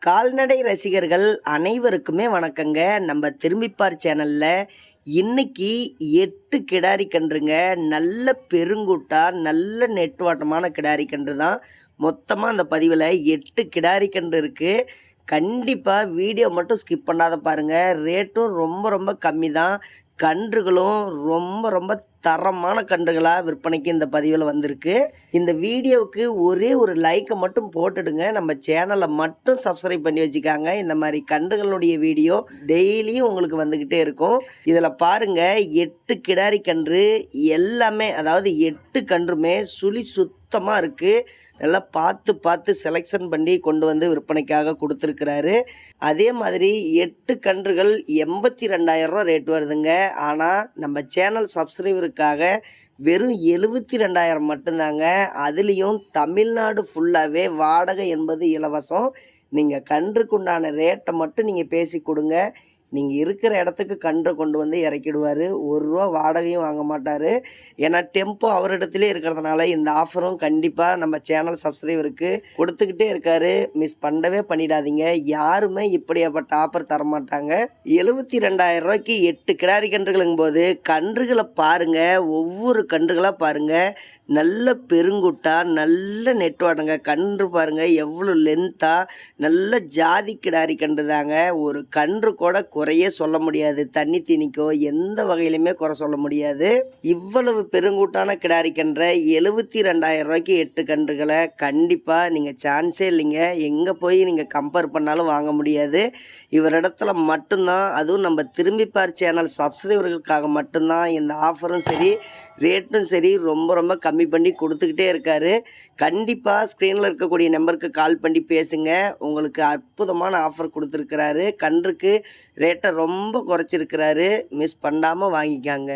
கால்நடை ரசிகர்கள் அனைவருக்குமே வணக்கங்க. நம்ம திரும்பிப்பார் சேனலில் இன்னைக்கு 8 கிடாரி கன்றுங்க. நல்ல பெருங்குட்டா, நல்ல நெட்வாட்டமான கிடாரி கன்று தான். மொத்தமாக அந்த பதிவில் 8 கிடாரி கன்று இருக்குது. கண்டிப்பாக வீடியோ மட்டும் ஸ்கிப் பண்ணாத பாருங்கள். ரேட்டும் ரொம்ப ரொம்ப கம்மி தான். கன்றுகளும் ரொம்ப ரொம்ப தரமான கன்றுகளாக விற்பனைக்கு இந்த பதிவில் வந்திருக்கு. இந்த வீடியோவுக்கு ஒரே ஒரு லைக்கை மட்டும் போட்டுடுங்க. நம்ம சேனலை மட்டும் சப்ஸ்கிரைப் பண்ணி வச்சுக்காங்க. இந்த மாதிரி கன்றுகளுடைய வீடியோ டெய்லியும் உங்களுக்கு வந்துக்கிட்டே இருக்கும். இதில் பாருங்கள், 8 கிடாரி கன்று எல்லாமே, அதாவது 8 கன்றுமே சுழி சுத்தமாக இருக்குது. நல்லா பார்த்து செலெக்ஷன் பண்ணி கொண்டு வந்து விற்பனைக்காக கொடுத்துருக்குறாரு. அதே மாதிரி 8 கன்றுகள் 82,000 ரூபா ரேட் வருதுங்க. ஆனால் நம்ம சேனல் சப்ஸ்கிரைபருக்காக வெறும் 72,000 மட்டும்தாங்க. அதுலேயும் தமிழ்நாடு ஃபுல்லாகவே வாடகை என்பது இலவசம். நீங்கள் கன்றுக்குண்டான ரேட்டை மட்டும் நீங்கள் பேசி கொடுங்க. நீங்கள் இருக்கிற இடத்துக்கு கன்றை கொண்டு வந்து இறக்கிடுவார். ₹1 வாடகையும் வாங்க மாட்டார். ஏன்னா டெம்போ அவரிடத்துலேயே இருக்கிறதுனால இந்த ஆஃபரும் கண்டிப்பாக நம்ம சேனல் சப்ஸ்கிரைபருக்கு கொடுத்துக்கிட்டே இருக்காரு. மிஸ் பண்ணவே பண்ணிடாதீங்க. யாருமே இப்படியாப்பட்ட ஆஃபர் தரமாட்டாங்க. 72,000 ரூபாய்க்கு 8 கிடாரி கன்றுகளுங்கும் போது கன்றுகளை பாருங்கள். ஒவ்வொரு கன்றுகளாக பாருங்கள். நல்ல பெருங்குட்டா, நல்ல நெட்வாட்டங்க. கன்று பாருங்கள் எவ்வளோ லென்த்தாக, நல்ல ஜாதி கிடாரி கன்று தாங்க. ஒரு கன்று கூட குறையே சொல்ல முடியாது. தண்ணி தீனிக்கோ எந்த வகையிலுமே குறை சொல்ல முடியாது. இவ்வளவு பெருங்கூட்டான கிடாரி கன்றை 72,000 ரூபாய்க்கு 8 கன்றுகளை கண்டிப்பாக நீங்கள் சான்ஸே இல்லைங்க. எங்கே போய் நீங்கள் கம்பேர் பண்ணாலும் வாங்க முடியாது. இவரிடத்துல மட்டும்தான், அதுவும் நம்ம திரும்பிப்பார் சேனல் சப்ஸ்கிரைபர்களுக்காக மட்டும்தான் இந்த ஆஃபரும் சரி, ரேட்டும் சரி ரொம்ப ரொம்ப கம்மி பண்ணி கொடுத்துக்கிட்டே இருக்காரு. கண்டிப்பாக ஸ்க்ரீனில் இருக்கக்கூடிய நம்பருக்கு கால் பண்ணி பேசுங்க. உங்களுக்கு அற்புதமான ஆஃபர் கொடுத்துருக்கிறாரு. கன்றுக்கு ரேட்டை ரொம்ப குறைச்சிருக்கிறாரு. மிஸ் பண்ணாமல் வாங்கிக்காங்க.